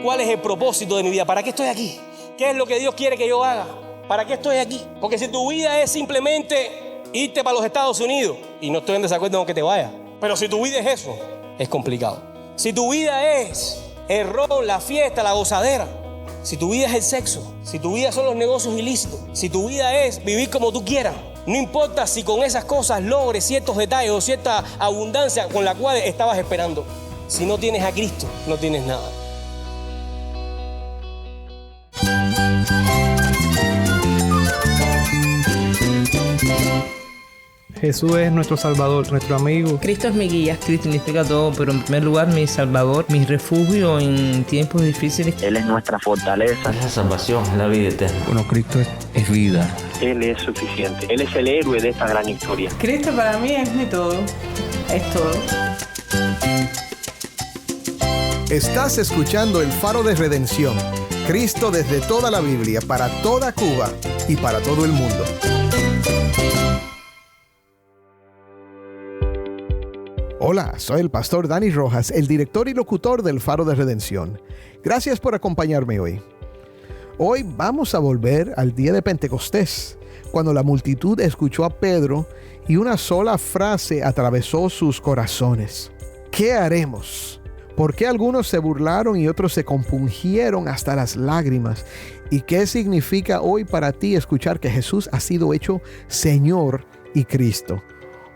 ¿Cuál es el propósito de mi vida? ¿Para qué estoy aquí? ¿Qué es lo que Dios quiere que yo haga? ¿Para qué estoy aquí? Porque si tu vida es simplemente irte para los Estados Unidos, y no estoy en desacuerdo con que te vayas, pero si tu vida es eso, es complicado. Si tu vida es el ron, la fiesta, la gozadera, si tu vida es el sexo, si tu vida son los negocios ilícitos, si tu vida es vivir como tú quieras, no importa si con esas cosas logres ciertos detalles o cierta abundancia con la cual estabas esperando, si no tienes a Cristo, no tienes nada. Jesús es nuestro Salvador, nuestro amigo. Cristo es mi guía. Cristo significa todo, pero en primer lugar mi Salvador, mi refugio en tiempos difíciles. Él es nuestra fortaleza. Es la salvación, es la vida eterna. Bueno, Cristo es vida. Él es suficiente. Él es el héroe de esta gran historia. Cristo para mí es mi todo. Es todo. Estás escuchando El Faro de Redención. Cristo desde toda la Biblia, para toda Cuba y para todo el mundo. Hola, soy el pastor Dani Rojas, el director y locutor del Faro de Redención. Gracias por acompañarme hoy. Hoy vamos a volver al día de Pentecostés, cuando la multitud escuchó a Pedro y una sola frase atravesó sus corazones. ¿Qué haremos? ¿Por qué algunos se burlaron y otros se compungieron hasta las lágrimas? ¿Y qué significa hoy para ti escuchar que Jesús ha sido hecho Señor y Cristo?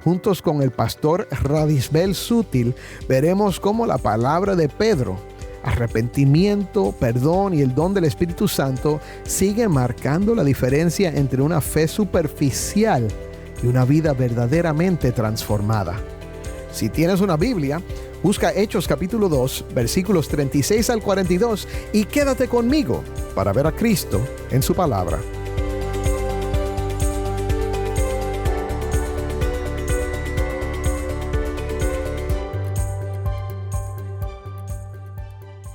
Juntos con el pastor Radisbel Sutil, veremos cómo la palabra de Pedro, arrepentimiento, perdón y el don del Espíritu Santo sigue marcando la diferencia entre una fe superficial y una vida verdaderamente transformada. Si tienes una Biblia, busca Hechos capítulo 2, versículos 36 al 42 y quédate conmigo para ver a Cristo en su palabra.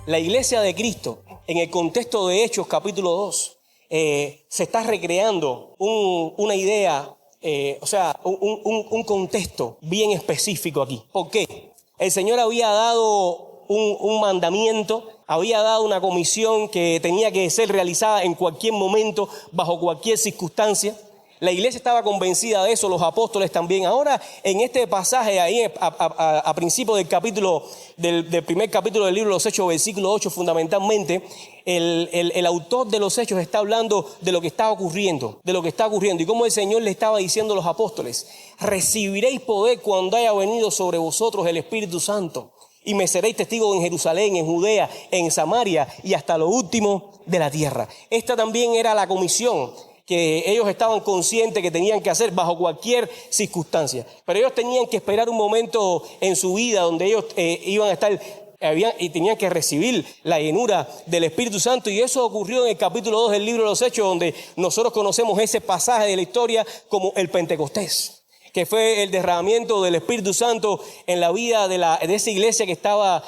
La iglesia de Cristo, en el contexto de Hechos capítulo 2, se está recreando una idea, un contexto bien específico aquí. ¿Por qué? El Señor había dado un mandamiento, había dado una comisión que tenía que ser realizada en cualquier momento, bajo cualquier circunstancia. La iglesia estaba convencida de eso, los apóstoles también. Ahora, en este pasaje, ahí a principio del capítulo, del primer capítulo del libro de los Hechos, versículo 8, fundamentalmente, el autor de los Hechos está hablando de lo que está ocurriendo, y cómo el Señor le estaba diciendo a los apóstoles: recibiréis poder cuando haya venido sobre vosotros el Espíritu Santo, y me seréis testigos en Jerusalén, en Judea, en Samaria y hasta lo último de la tierra. Esta también era la comisión que ellos estaban conscientes que tenían que hacer bajo cualquier circunstancia. Pero ellos tenían que esperar un momento en su vida donde ellos iban a estar y tenían que recibir la llenura del Espíritu Santo. Y eso ocurrió en el capítulo 2 del libro de los Hechos, donde nosotros conocemos ese pasaje de la historia como el Pentecostés, que fue el derramamiento del Espíritu Santo en la vida de esa iglesia que estaba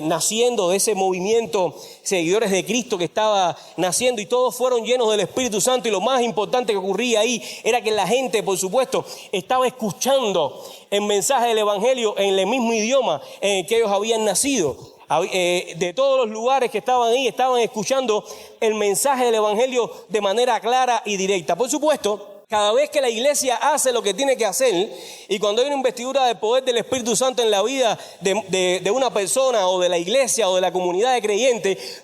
naciendo, de ese movimiento, seguidores de Cristo que estaba naciendo, y todos fueron llenos del Espíritu Santo. Y lo más importante que ocurría ahí era que la gente, por supuesto, estaba escuchando el mensaje del Evangelio en el mismo idioma en el que ellos habían nacido. De todos los lugares que estaban ahí, estaban escuchando el mensaje del Evangelio de manera clara y directa. Por supuesto, cada vez que la iglesia hace lo que tiene que hacer, y cuando hay una investidura del poder del Espíritu Santo en la vida de una persona o de la iglesia o de la comunidad de creyentes,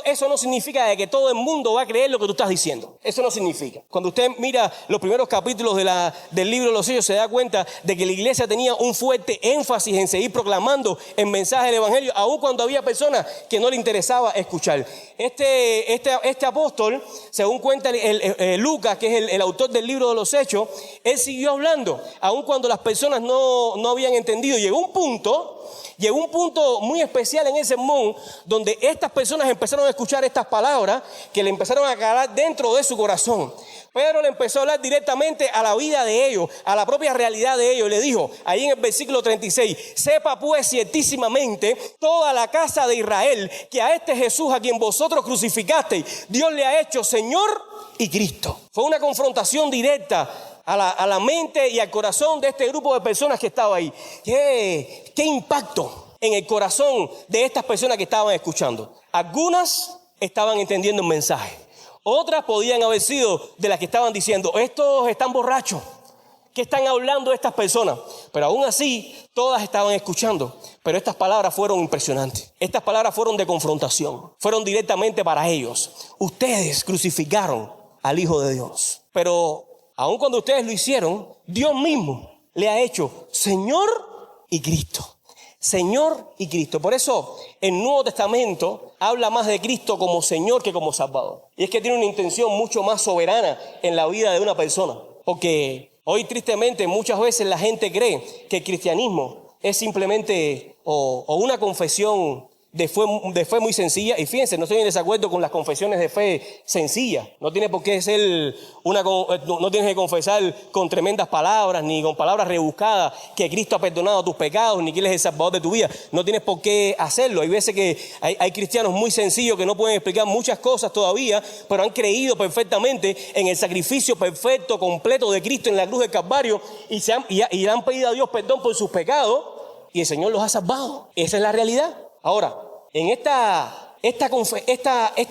eso no significa de que todo el mundo va a creer lo que tú estás diciendo. Eso no significa. Cuando usted mira los primeros capítulos del libro de los Hechos, se da cuenta de que la iglesia tenía un fuerte énfasis en seguir proclamando el mensaje del Evangelio, aun cuando había personas que no le interesaba escuchar. Este apóstol, según cuenta Lucas, que es el autor del libro de los Hechos, él siguió hablando, aun cuando las personas no habían entendido. Llegó un punto muy especial en ese sermón, donde estas personas empezaron a escuchar estas palabras que le empezaron a calar dentro de su corazón. Pedro le empezó a hablar directamente a la vida de ellos, a la propia realidad de ellos. Le dijo, ahí en el versículo 36, sepa pues ciertísimamente toda la casa de Israel, que a este Jesús a quien vosotros crucificasteis, Dios le ha hecho Señor y Cristo. Fue una confrontación directa a la mente y al corazón de este grupo de personas que estaba ahí. ¡Qué impacto! en el corazón de estas personas que estaban escuchando. Algunas estaban entendiendo el mensaje. Otras podían haber sido de las que estaban diciendo, estos están borrachos. ¿Qué están hablando estas personas? Pero aún así, todas estaban escuchando. Pero estas palabras fueron impresionantes. Estas palabras fueron de confrontación. Fueron directamente para ellos. Ustedes crucificaron al Hijo de Dios. Pero aun cuando ustedes lo hicieron, Dios mismo le ha hecho Señor y Cristo. Señor y Cristo. Por eso el Nuevo Testamento habla más de Cristo como Señor que como Salvador. Y es que tiene una intención mucho más soberana en la vida de una persona. Porque hoy tristemente muchas veces la gente cree que el cristianismo es simplemente o una confesión de fe muy sencilla. Y fíjense, no estoy en desacuerdo con las confesiones de fe sencillas. No tiene por qué ser no tienes que confesar con tremendas palabras ni con palabras rebuscadas que Cristo ha perdonado tus pecados ni que Él es el Salvador de tu vida. No tienes por qué hacerlo. Hay veces que hay cristianos muy sencillos que no pueden explicar muchas cosas todavía, pero han creído perfectamente en el sacrificio perfecto, completo de Cristo en la cruz del Calvario y le han pedido a Dios perdón por sus pecados y el Señor los ha salvado. Esa es la realidad. Ahora, en este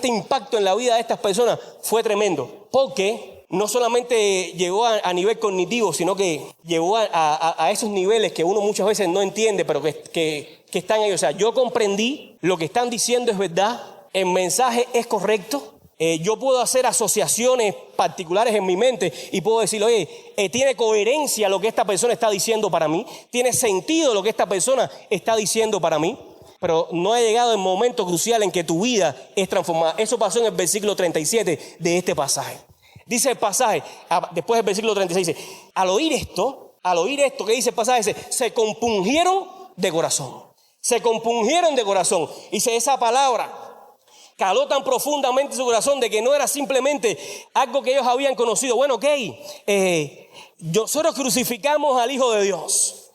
impacto en la vida de estas personas fue tremendo, porque no solamente llegó a nivel cognitivo, sino que llegó a esos niveles que uno muchas veces no entiende, pero que están ahí. O sea, yo comprendí, lo que están diciendo es verdad, el mensaje es correcto. Yo puedo hacer asociaciones particulares en mi mente y puedo decir, oye, tiene coherencia lo que esta persona está diciendo para mí, tiene sentido lo que esta persona está diciendo para mí. Pero no ha llegado el momento crucial en que tu vida es transformada. Eso pasó en el versículo 37 de este pasaje. Dice el pasaje, después del versículo 36, dice, al oír esto, ¿qué dice el pasaje? Dice, se compungieron de corazón. Se compungieron de corazón. Dice, esa palabra caló tan profundamente en su corazón de que no era simplemente algo que ellos habían conocido. Bueno, ok, nosotros crucificamos al Hijo de Dios.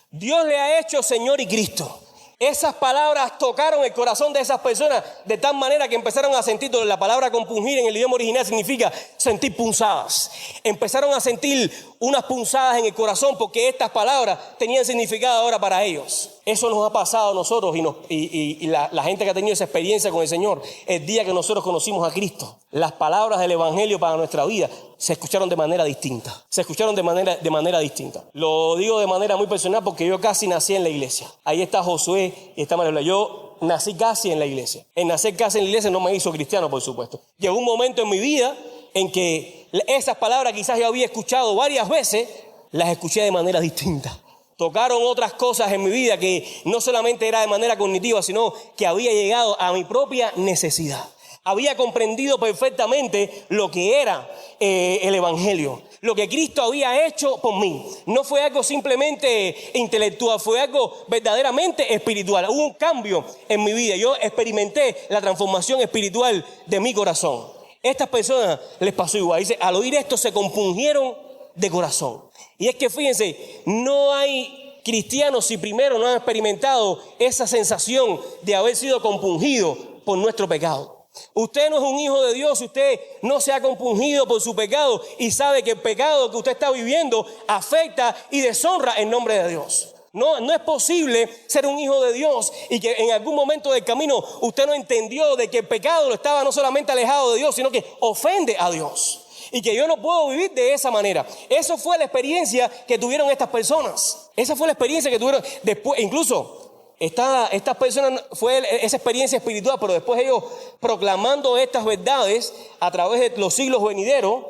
Dios le ha hecho Señor y Cristo. Esas palabras tocaron el corazón de esas personas de tal manera que empezaron a sentir, la palabra compungir en el idioma original significa sentir punzadas. Empezaron a sentir unas punzadas en el corazón porque estas palabras tenían significado ahora para ellos. Eso nos ha pasado a nosotros y la gente que ha tenido esa experiencia con el Señor. El día que nosotros conocimos a Cristo, las palabras del Evangelio para nuestra vida se escucharon de manera distinta. Se escucharon de manera distinta. Lo digo de manera muy personal porque yo casi nací en la iglesia. Ahí está Josué y está María. Yo nací casi en la iglesia. El nacer casi en la iglesia no me hizo cristiano, por supuesto. Llegó un momento en mi vida en que esas palabras quizás yo había escuchado varias veces, las escuché de manera distinta. Tocaron otras cosas en mi vida que no solamente era de manera cognitiva, sino que había llegado a mi propia necesidad. Había comprendido perfectamente lo que era el Evangelio, lo que Cristo había hecho por mí. No fue algo simplemente intelectual, fue algo verdaderamente espiritual. Hubo un cambio en mi vida. Yo experimenté la transformación espiritual de mi corazón. Estas personas les pasó igual. Dice, al oír esto se compungieron de corazón. Y es que fíjense, no hay cristianos si primero no han experimentado esa sensación de haber sido compungido por nuestro pecado. Usted no es un hijo de Dios si usted no se ha compungido por su pecado y sabe que el pecado que usted está viviendo afecta y deshonra el nombre de Dios. No es posible ser un hijo de Dios y que en algún momento del camino usted no entendió de que el pecado lo estaba no solamente alejado de Dios, sino que ofende a Dios. Y que yo no puedo vivir de esa manera. Eso fue la experiencia que tuvieron estas personas. Esa fue la experiencia que tuvieron después. Incluso estas personas fue esa experiencia espiritual, pero después ellos proclamando estas verdades a través de los siglos venideros,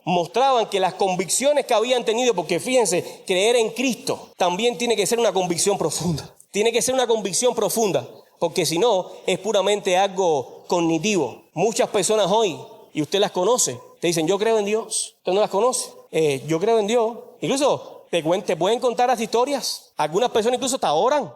mostraban que las convicciones que habían tenido, porque fíjense, creer en Cristo también tiene que ser una convicción profunda. Tiene que ser una convicción profunda, porque si no, es puramente algo cognitivo. Muchas personas hoy, y usted las conoce, te dicen, yo creo en Dios. ¿Usted no las conoce? Yo creo en Dios. Incluso te pueden contar las historias. Algunas personas incluso te oran.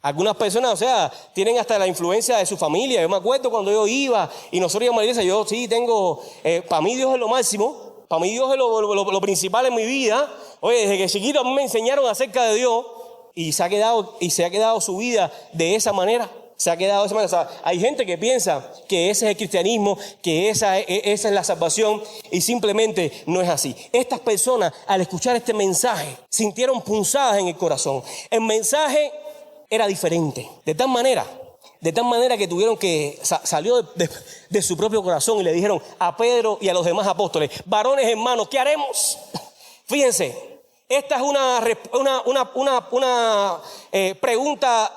Algunas personas, o sea, tienen hasta la influencia de su familia. Yo me acuerdo cuando yo iba y nosotros íbamos a la iglesia, yo sí tengo, para mí Dios es lo máximo. Para mí Dios es lo principal en mi vida. Oye, desde que chiquito a mí me enseñaron acerca de Dios y se ha quedado su vida de esa manera. Se ha quedado de esa manera. O sea, hay gente que piensa que ese es el cristianismo, que esa es la salvación y simplemente no es así. Estas personas al escuchar este mensaje sintieron punzadas en el corazón. El mensaje era diferente. De tal manera que tuvieron que, salió de su propio corazón y le dijeron a Pedro y a los demás apóstoles: varones hermanos, ¿qué haremos? Fíjense, esta es una pregunta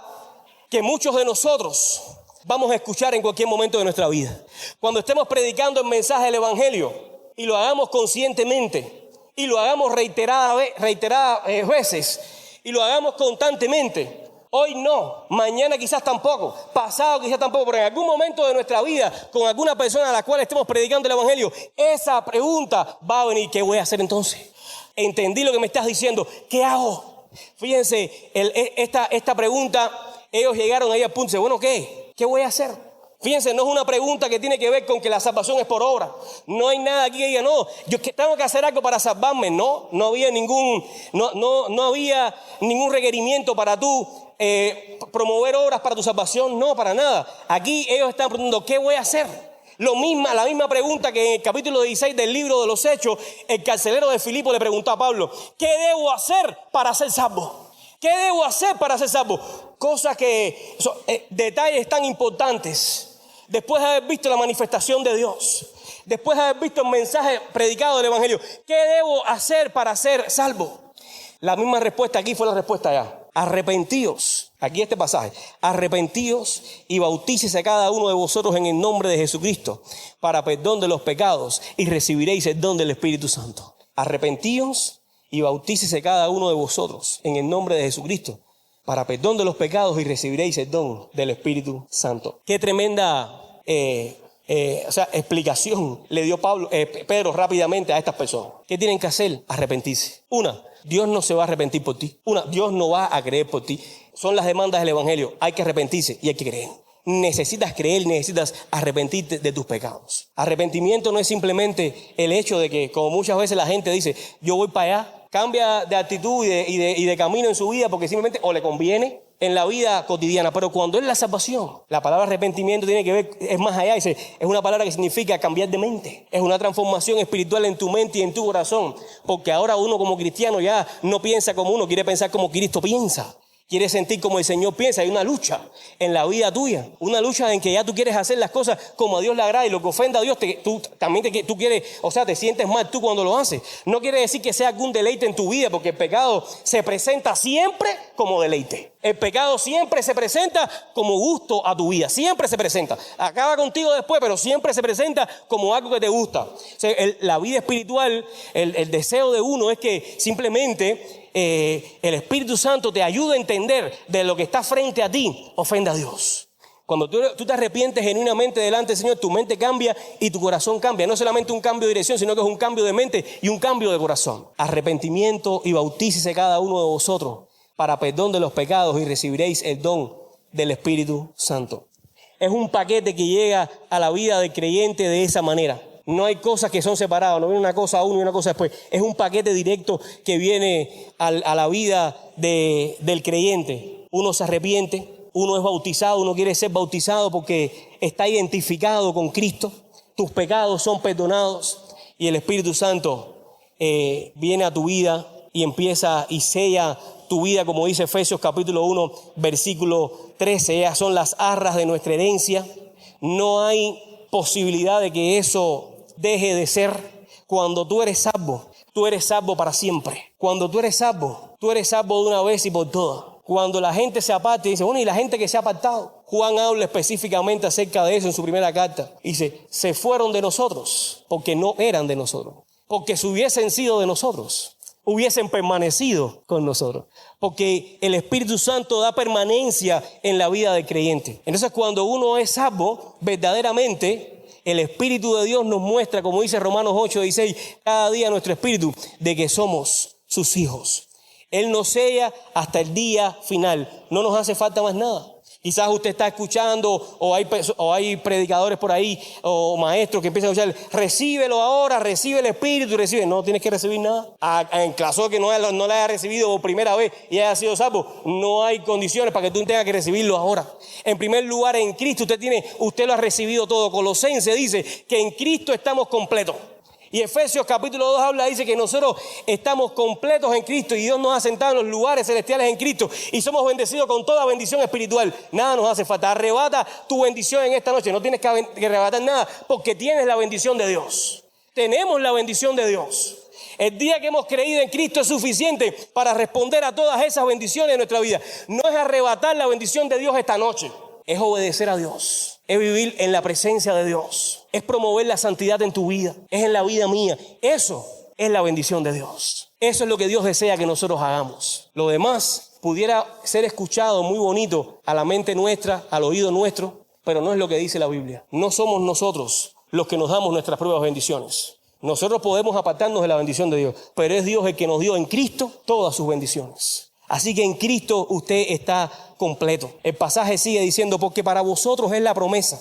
que muchos de nosotros vamos a escuchar en cualquier momento de nuestra vida. Cuando estemos predicando el mensaje del Evangelio y lo hagamos conscientemente y lo hagamos reiteradas veces y lo hagamos constantemente. Hoy no, mañana quizás tampoco, pasado quizás tampoco, pero en algún momento de nuestra vida, con alguna persona a la cual estemos predicando el Evangelio, esa pregunta va a venir: ¿qué voy a hacer entonces? Entendí lo que me estás diciendo, ¿qué hago? Fíjense, esta pregunta, ellos llegaron ahí al punto de: bueno, ¿qué voy a hacer? Fíjense, no es una pregunta que tiene que ver con que la salvación es por obra. No hay nada aquí que diga: no, yo tengo que hacer algo para salvarme. No había ningún requerimiento para tú promover obras para tu salvación. No, para nada. Aquí ellos están preguntando: ¿qué voy a hacer? La misma pregunta que en el capítulo 16 del libro de los Hechos, el carcelero de Filipo le preguntó a Pablo: ¿qué debo hacer para ser salvo? ¿Qué debo hacer para ser salvo? Cosas que, detalles tan importantes. Después de haber visto la manifestación de Dios, después de haber visto el mensaje predicado del Evangelio, ¿qué debo hacer para ser salvo? La misma respuesta aquí fue la respuesta allá: arrepentíos. Aquí este pasaje: arrepentíos y bautícese cada uno de vosotros en el nombre de Jesucristo para perdón de los pecados y recibiréis el don del Espíritu Santo. Arrepentíos y bautícese cada uno de vosotros en el nombre de Jesucristo para perdón de los pecados y recibiréis el don del Espíritu Santo. Qué tremenda explicación le dio Pedro rápidamente a estas personas. ¿Qué tienen que hacer? Arrepentirse. Dios no se va a arrepentir por ti. Dios no va a creer por ti. Son las demandas del Evangelio. Hay que arrepentirse y hay que creer. Necesitas creer, necesitas arrepentirte de tus pecados. Arrepentimiento no es simplemente el hecho de que, como muchas veces la gente dice: yo voy para allá. Cambia de actitud y de camino en su vida porque simplemente o le conviene en la vida cotidiana. Pero cuando es la salvación, la palabra arrepentimiento tiene que ver, es más allá. Es una palabra que significa cambiar de mente. Es una transformación espiritual en tu mente y en tu corazón. Porque ahora uno como cristiano ya no piensa como uno, quiere pensar como Cristo piensa. Quiere sentir como el Señor piensa. Hay una lucha en la vida tuya. Una lucha en que ya tú quieres hacer las cosas como a Dios le agrada. Y lo que ofenda a Dios, tú quieres, te sientes mal tú cuando lo haces. No quiere decir que sea algún deleite en tu vida, porque el pecado se presenta siempre como deleite. El pecado siempre se presenta como gusto a tu vida. Siempre se presenta. Acaba contigo después, pero siempre se presenta como algo que te gusta. O sea, la vida espiritual, el deseo de uno es que simplemente el Espíritu Santo te ayuda a entender de lo que está frente a ti ofende a Dios. Cuando tú te arrepientes genuinamente delante del Señor, tu mente cambia y tu corazón cambia. No solamente un cambio de dirección, sino que es un cambio de mente y un cambio de corazón. Arrepentimiento y bautícese cada uno de vosotros para perdón de los pecados y recibiréis el don del Espíritu Santo. Es un paquete que llega a la vida del creyente de esa manera. No hay cosas que son separadas, no viene una cosa uno y una cosa después. Es un paquete directo que viene a la vida del creyente. Uno se arrepiente, uno es bautizado, uno quiere ser bautizado porque está identificado con Cristo. Tus pecados son perdonados y el Espíritu Santo viene a tu vida y empieza y sella tu vida, como dice Efesios capítulo 1, versículo 13. Ellas son las arras de nuestra herencia. No hay posibilidad de que eso deje de ser. Cuando tú eres salvo para siempre. Cuando tú eres salvo de una vez y por todas. Cuando la gente se aparte, dice, bueno, y la gente que se ha apartado. Juan habla específicamente acerca de eso en su primera carta. Dice, se fueron de nosotros porque no eran de nosotros. Porque si hubiesen sido de nosotros, hubiesen permanecido con nosotros. Porque el Espíritu Santo da permanencia en la vida del creyente. Entonces, cuando uno es salvo, verdaderamente, el Espíritu de Dios nos muestra, como dice Romanos 8:16, cada día nuestro espíritu, de que somos sus hijos. Él nos sella hasta el día final. No nos hace falta más nada. Quizás usted está escuchando o hay predicadores por ahí o maestros que empiezan a escuchar, recíbelo ahora, recibe el Espíritu, recibe. No tienes que recibir nada. En caso de que no la haya recibido por primera vez y haya sido salvo, no hay condiciones para que tú tengas que recibirlo ahora. En primer lugar, en Cristo usted lo ha recibido todo. Colosenses dice que en Cristo estamos completos. Y Efesios capítulo 2 habla, dice que nosotros estamos completos en Cristo y Dios nos ha sentado en los lugares celestiales en Cristo y somos bendecidos con toda bendición espiritual. Nada nos hace falta. Arrebata tu bendición en esta noche. No tienes que arrebatar nada porque tienes la bendición de Dios. Tenemos la bendición de Dios. El día que hemos creído en Cristo es suficiente para responder a todas esas bendiciones de nuestra vida. No es arrebatar la bendición de Dios esta noche. Es obedecer a Dios. Es vivir en la presencia de Dios. Es promover la santidad en tu vida. Es en la vida mía. Eso es la bendición de Dios. Eso es lo que Dios desea que nosotros hagamos. Lo demás pudiera ser escuchado muy bonito a la mente nuestra, al oído nuestro, pero no es lo que dice la Biblia. No somos nosotros los que nos damos nuestras propias bendiciones. Nosotros podemos apartarnos de la bendición de Dios, pero es Dios el que nos dio en Cristo todas sus bendiciones. Así que en Cristo usted está completo. El pasaje sigue diciendo, porque para vosotros es la promesa,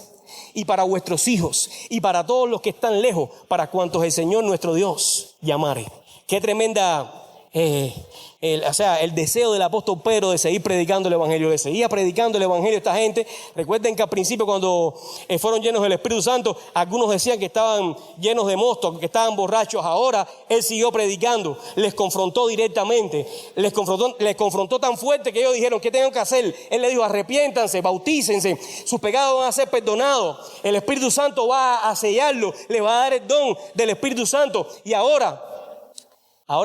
y para vuestros hijos, y para todos los que están lejos, para cuantos el Señor nuestro Dios llamare. Qué tremenda, el deseo del apóstol Pedro de seguir predicando el evangelio, de seguir predicando el evangelio a esta gente. Recuerden que al principio cuando fueron llenos del Espíritu Santo, algunos decían que estaban llenos de mosto, que estaban borrachos. Ahora él siguió predicando, les confrontó directamente, les confrontó tan fuerte que ellos dijeron, ¿qué tengo que hacer? Él les dijo, arrepiéntanse, bautícense, sus pecados van a ser perdonados, el Espíritu Santo va a sellarlo, le va a dar el don del Espíritu Santo. Y ahora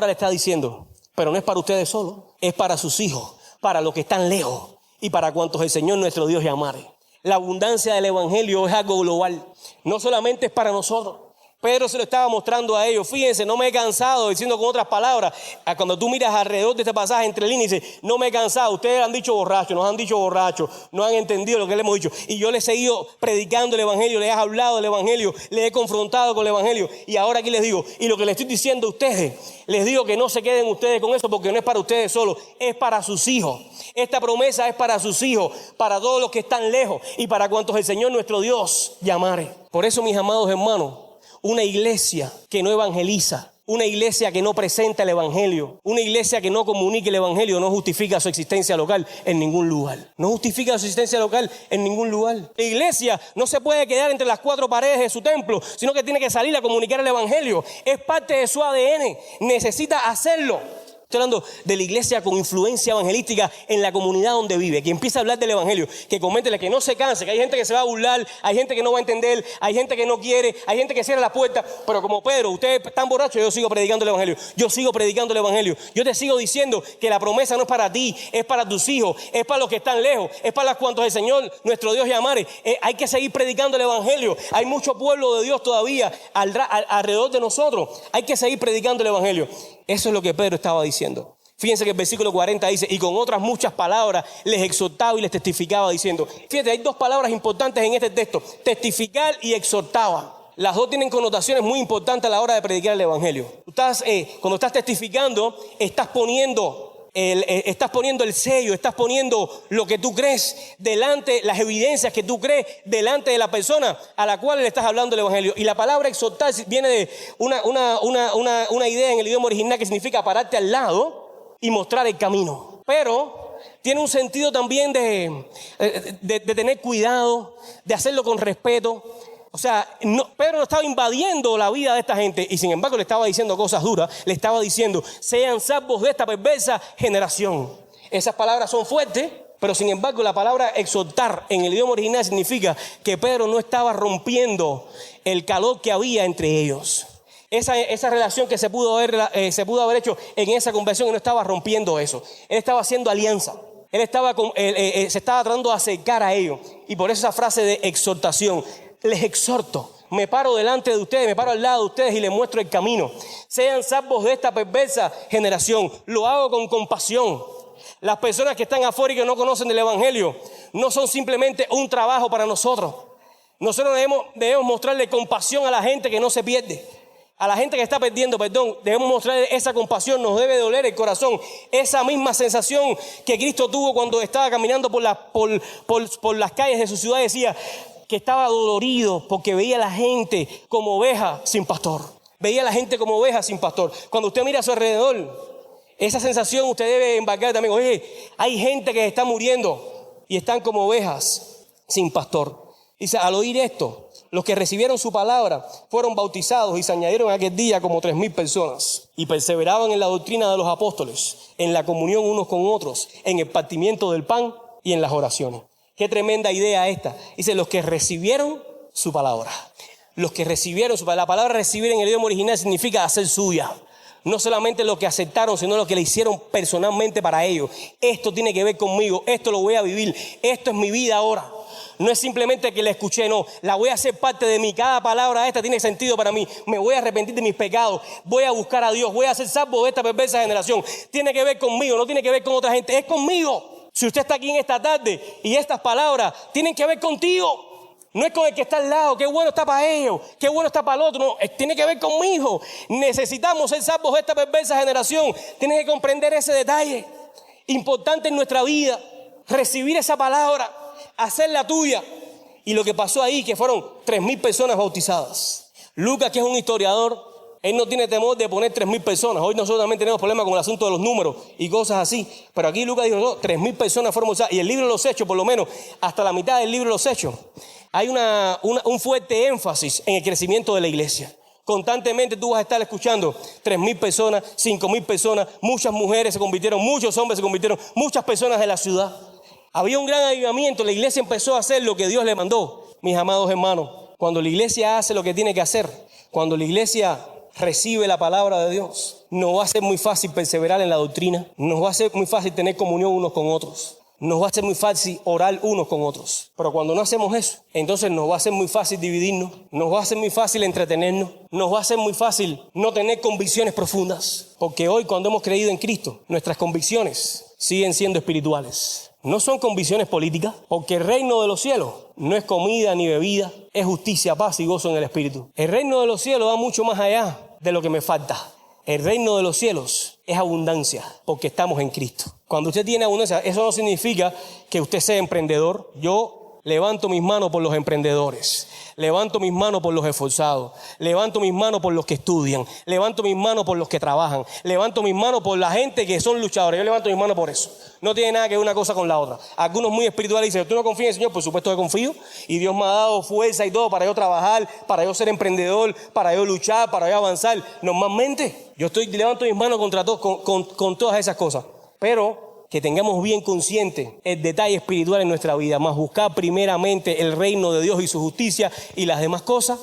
le está diciendo, pero no es para ustedes solo, es para sus hijos, para los que están lejos y para cuantos el Señor nuestro Dios llamare. La abundancia del evangelio es algo global, no solamente es para nosotros. Pedro se lo estaba mostrando a ellos. Fíjense, no me he cansado, diciendo con otras palabras, cuando tú miras alrededor de este pasaje entre líneas, dice, no me he cansado. Ustedes han dicho borrachos, nos han dicho borrachos, no han entendido lo que le hemos dicho. Y yo les he seguido predicando el evangelio, les he hablado del evangelio, les he confrontado con el evangelio. Y ahora aquí les digo, y lo que les estoy diciendo a ustedes, les digo que no se queden ustedes con eso, porque no es para ustedes solo, es para sus hijos. Esta promesa es para sus hijos, para todos los que están lejos y para cuantos el Señor nuestro Dios llamare. Por eso, mis amados hermanos, una iglesia que no evangeliza, una iglesia que no presenta el evangelio, una iglesia que no comunica el evangelio, no justifica su existencia local en ningún lugar. No justifica su existencia local en ningún lugar. La iglesia no se puede quedar entre las cuatro paredes de su templo, sino que tiene que salir a comunicar el evangelio. Es parte de su ADN, necesita hacerlo. Estoy hablando de la iglesia con influencia evangelística en la comunidad donde vive, que empieza a hablar del evangelio, que coméntele, que no se canse, que hay gente que se va a burlar, hay gente que no va a entender, hay gente que no quiere, hay gente que cierra la puerta, pero como Pedro, ustedes están borrachos, yo sigo predicando el evangelio, yo sigo predicando el evangelio, yo te sigo diciendo que la promesa no es para ti, es para tus hijos, es para los que están lejos, es para los cuantos el Señor nuestro Dios llamare. Hay que seguir predicando el evangelio, hay mucho pueblo de Dios todavía alrededor de nosotros, hay que seguir predicando el evangelio. Eso es lo que Pedro estaba diciendo. Fíjense que el versículo 40 dice, y con otras muchas palabras les exhortaba y les testificaba diciendo. Fíjate, hay dos palabras importantes en este texto, testificar y exhortaba. Las dos tienen connotaciones muy importantes a la hora de predicar el evangelio. Cuando estás testificando, estás poniendo el sello, estás poniendo lo que tú crees delante, las evidencias que tú crees delante de la persona a la cual le estás hablando el evangelio. Y la palabra exhortar viene de una idea en el idioma original que significa pararte al lado y mostrar el camino. Pero tiene un sentido también de tener cuidado, de hacerlo con respeto. O sea, Pedro no estaba invadiendo la vida de esta gente y sin embargo le estaba diciendo cosas duras. Le estaba diciendo, sean salvos de esta perversa generación. Esas palabras son fuertes, pero sin embargo la palabra exhortar en el idioma original significa que Pedro no estaba rompiendo el calor que había entre ellos. Esa relación que se pudo haber hecho en esa conversión, y no estaba rompiendo eso. Él estaba haciendo alianza. Él se estaba tratando de acercar a ellos. Y por eso esa frase de exhortación. Les exhorto, me paro delante de ustedes, me paro al lado de ustedes y les muestro el camino. Sean salvos de esta perversa generación. Lo hago con compasión. Las personas que están afuera y que no conocen del evangelio no son simplemente un trabajo para nosotros. Nosotros debemos mostrarle compasión a la gente que no se pierde. A la gente que está perdiendo, debemos mostrarle esa compasión, nos debe doler el corazón. Esa misma sensación que Cristo tuvo cuando estaba caminando por las calles de su ciudad, decía que estaba dolorido porque veía a la gente como oveja sin pastor. Veía a la gente como oveja sin pastor. Cuando usted mira a su alrededor, esa sensación usted debe embarcar también. Oye, hay gente que está muriendo y están como ovejas sin pastor. Dice, al oír esto, los que recibieron su palabra fueron bautizados y se añadieron aquel día como 3,000 personas. Y perseveraban en la doctrina de los apóstoles, en la comunión unos con otros, en el partimiento del pan y en las oraciones. Qué tremenda idea esta. Dice, los que recibieron su palabra. Los que recibieron su palabra. La palabra recibir en el idioma original significa hacer suya. No solamente lo que aceptaron, sino lo que le hicieron personalmente para ellos. Esto tiene que ver conmigo, esto lo voy a vivir, esto es mi vida ahora. No es simplemente que la escuché, no, la voy a hacer parte de mí. Cada palabra esta tiene sentido para mí. Me voy a arrepentir de mis pecados, voy a buscar a Dios, voy a ser salvo de esta perversa generación. Tiene que ver conmigo, no tiene que ver con otra gente, es conmigo. Si usted está aquí en esta tarde y estas palabras tienen que ver contigo, no es con el que está al lado, qué bueno está para ellos, qué bueno está para el otro, no, tiene que ver conmigo. Necesitamos ser salvos de esta perversa generación. Tienes que comprender ese detalle importante en nuestra vida, recibir esa palabra, hacerla tuya. Y lo que pasó ahí, que fueron 3,000 personas bautizadas. Lucas, que es un historiador, él no tiene temor de poner 3,000 personas. Hoy nosotros también tenemos problemas con el asunto de los números y cosas así. Pero aquí Lucas dijo, no, 3,000 personas fueron bautizadas. Y el libro de los Hechos, por lo menos hasta la mitad del libro de los Hechos, hay un fuerte énfasis en el crecimiento de la iglesia. Constantemente tú vas a estar escuchando 3,000 personas, 5,000 personas, muchas mujeres se convirtieron, muchos hombres se convirtieron, muchas personas de la ciudad. Había un gran avivamiento, la iglesia empezó a hacer lo que Dios le mandó. Mis amados hermanos, cuando la iglesia hace lo que tiene que hacer, cuando la iglesia recibe la palabra de Dios, nos va a ser muy fácil perseverar en la doctrina, nos va a ser muy fácil tener comunión unos con otros, nos va a ser muy fácil orar unos con otros. Pero cuando no hacemos eso, entonces nos va a ser muy fácil dividirnos, nos va a ser muy fácil entretenernos, nos va a ser muy fácil no tener convicciones profundas. Porque hoy, cuando hemos creído en Cristo, nuestras convicciones siguen siendo espirituales. No son convicciones políticas, porque el reino de los cielos no es comida ni bebida, es justicia, paz y gozo en el Espíritu. El reino de los cielos va mucho más allá de lo que me falta. El reino de los cielos es abundancia, porque estamos en Cristo. Cuando usted tiene abundancia, eso no significa que usted sea emprendedor. Yo levanto mis manos por los emprendedores, levanto mis manos por los esforzados, levanto mis manos por los que estudian, levanto mis manos por los que trabajan, levanto mis manos por la gente que son luchadores. Yo levanto mis manos por eso. No tiene nada que ver una cosa con la otra. Algunos muy espirituales dicen, ¿tú no confías en el Señor? Por supuesto que confío, y Dios me ha dado fuerza y todo para yo trabajar, para yo ser emprendedor, para yo luchar, para yo avanzar. Normalmente yo levanto mis manos contra con todas esas cosas, pero que tengamos bien consciente el detalle espiritual en nuestra vida, más buscar primeramente el reino de Dios y su justicia, y las demás cosas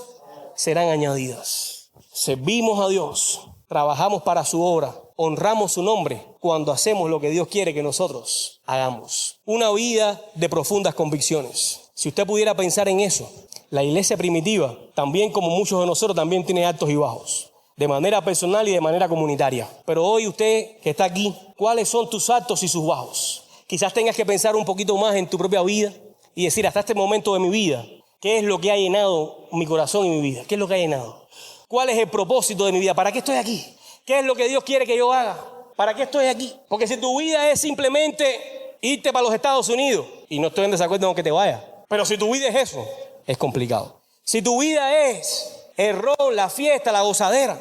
serán añadidas. Servimos a Dios, trabajamos para su obra, honramos su nombre cuando hacemos lo que Dios quiere que nosotros hagamos. Una vida de profundas convicciones. Si usted pudiera pensar en eso, la iglesia primitiva, también como muchos de nosotros, también tiene altos y bajos, de manera personal y de manera comunitaria. Pero hoy usted que está aquí, ¿cuáles son tus altos y sus bajos? Quizás tengas que pensar un poquito más en tu propia vida y decir, hasta este momento de mi vida, ¿qué es lo que ha llenado mi corazón y mi vida? ¿Qué es lo que ha llenado? ¿Cuál es el propósito de mi vida? ¿Para qué estoy aquí? ¿Qué es lo que Dios quiere que yo haga? ¿Para qué estoy aquí? Porque si tu vida es simplemente irte para los Estados Unidos, y no estoy en desacuerdo con que te vayas, pero si tu vida es eso, es complicado. Si tu vida es el ron, la fiesta, la gozadera,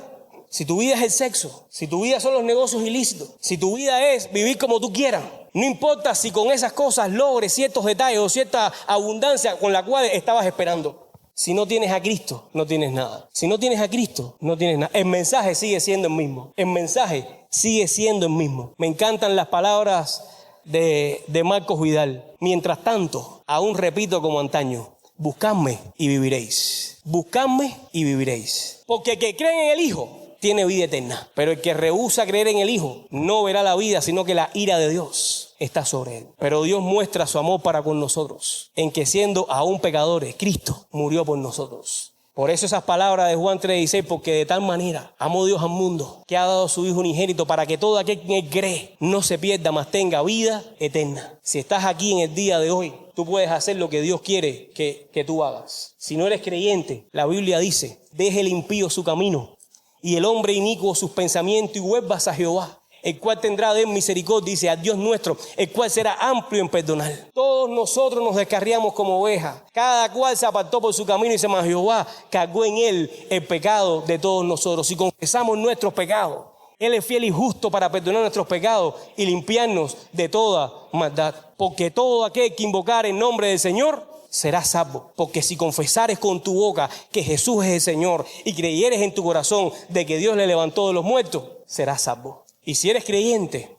si tu vida es el sexo, si tu vida son los negocios ilícitos, si tu vida es vivir como tú quieras, no importa si con esas cosas logres ciertos detalles o cierta abundancia con la cual estabas esperando. Si no tienes a Cristo, no tienes nada. Si no tienes a Cristo, no tienes nada. El mensaje sigue siendo el mismo. El mensaje sigue siendo el mismo. Me encantan las palabras de Marcos Vidal. Mientras tanto, aún repito como antaño, buscadme y viviréis. Buscadme y viviréis. Porque el que cree en el Hijo tiene vida eterna. Pero el que rehúsa creer en el Hijo no verá la vida, sino que la ira de Dios está sobre él. Pero Dios muestra su amor para con nosotros, en que siendo aún pecadores, Cristo murió por nosotros. Por eso esas palabras de Juan 3:16, porque de tal manera amó Dios al mundo, que ha dado a su Hijo unigénito, para que todo aquel que en él cree no se pierda, mas tenga vida eterna. Si estás aquí en el día de hoy, tú puedes hacer lo que Dios quiere que tú hagas. Si no eres creyente, la Biblia dice, deje el impío su camino y el hombre inicuo sus pensamientos, y vuelvas a Jehová, el cual tendrá de él misericordia, dice, a Dios nuestro, el cual será amplio en perdonar. Todos nosotros nos descarriamos como ovejas, cada cual se apartó por su camino, y dice, mas Jehová cargó en él el pecado de todos nosotros. Si confesamos nuestros pecados, Él es fiel y justo para perdonar nuestros pecados y limpiarnos de toda maldad. Porque todo aquel que invocar el nombre del Señor serás salvo. Porque si confesares con tu boca que Jesús es el Señor y creyeres en tu corazón de que Dios le levantó de los muertos, serás salvo. Y si eres creyente,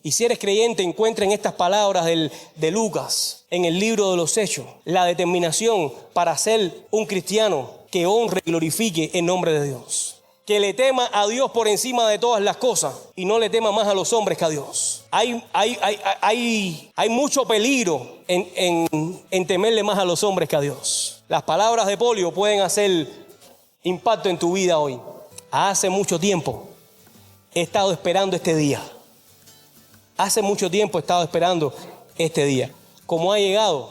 encuentra en estas palabras de Lucas, en el libro de los Hechos, la determinación para ser un cristiano que honre y glorifique el nombre de Dios. Que le tema a Dios por encima de todas las cosas y no le tema más a los hombres que a Dios. Hay mucho peligro en temerle más a los hombres que a Dios. Las palabras de Polio pueden hacer impacto en tu vida hoy. Hace mucho tiempo he estado esperando este día. Hace mucho tiempo he estado esperando este día. Como ha llegado,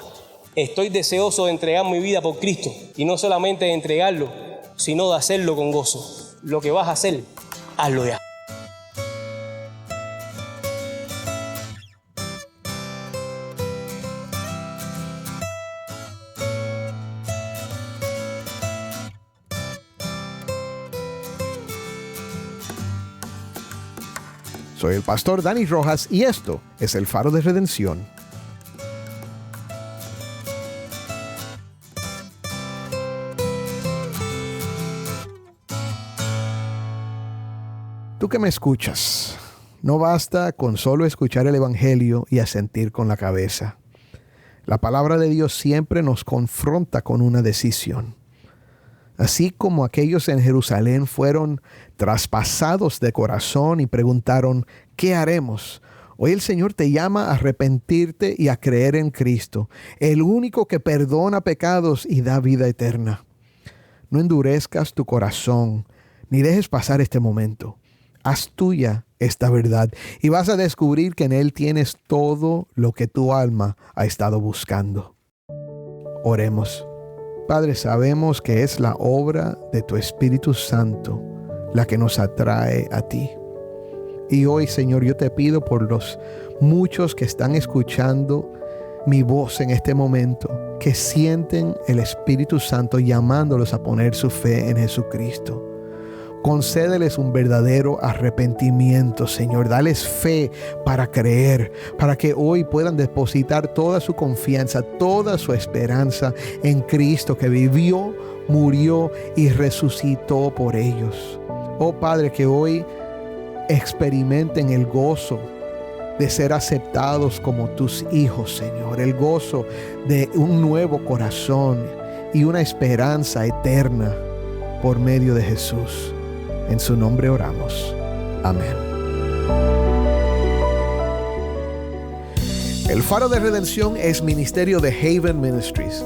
estoy deseoso de entregar mi vida por Cristo. Y no solamente de entregarlo, sino de hacerlo con gozo. Lo que vas a hacer, hazlo ya. Soy el pastor Dani Rojas y esto es el Faro de Redención. Tú que me escuchas, no basta con solo escuchar el Evangelio y asentir con la cabeza. La palabra de Dios siempre nos confronta con una decisión. Así como aquellos en Jerusalén fueron traspasados de corazón y preguntaron, ¿qué haremos? Hoy el Señor te llama a arrepentirte y a creer en Cristo, el único que perdona pecados y da vida eterna. No endurezcas tu corazón, ni dejes pasar este momento. Haz tuya esta verdad y vas a descubrir que en Él tienes todo lo que tu alma ha estado buscando. Oremos. Padre, sabemos que es la obra de tu Espíritu Santo la que nos atrae a ti. Y hoy, Señor, yo te pido por los muchos que están escuchando mi voz en este momento, que sienten el Espíritu Santo llamándolos a poner su fe en Jesucristo. Concédeles un verdadero arrepentimiento, Señor. Dales fe para creer, para que hoy puedan depositar toda su confianza, toda su esperanza en Cristo, que vivió, murió y resucitó por ellos. Oh Padre, que hoy experimenten el gozo de ser aceptados como tus hijos, Señor. El gozo de un nuevo corazón y una esperanza eterna por medio de Jesús. En su nombre oramos. Amén. El Faro de Redención es ministerio de Haven Ministries.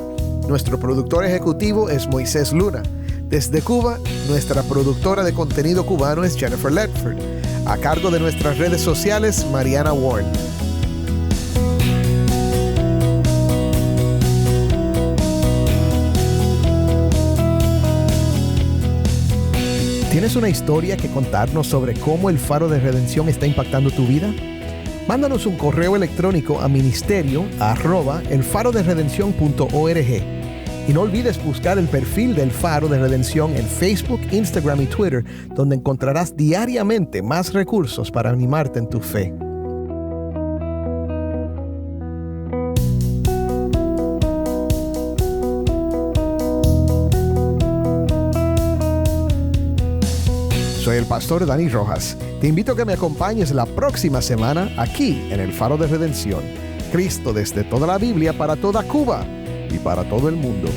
Nuestro productor ejecutivo es Moisés Luna. Desde Cuba, nuestra productora de contenido cubano es Jennifer Ledford. A cargo de nuestras redes sociales, Mariana Ward. ¿Tienes una historia que contarnos sobre cómo el Faro de Redención está impactando tu vida? Mándanos un correo electrónico a ministerio@elfaroderedencion.org. Y no olvides buscar el perfil del Faro de Redención en Facebook, Instagram y Twitter, donde encontrarás diariamente más recursos para animarte en tu fe. Soy el pastor Dani Rojas. Te invito a que me acompañes la próxima semana aquí en el Faro de Redención. Cristo desde toda la Biblia para toda Cuba y para todo el mundo.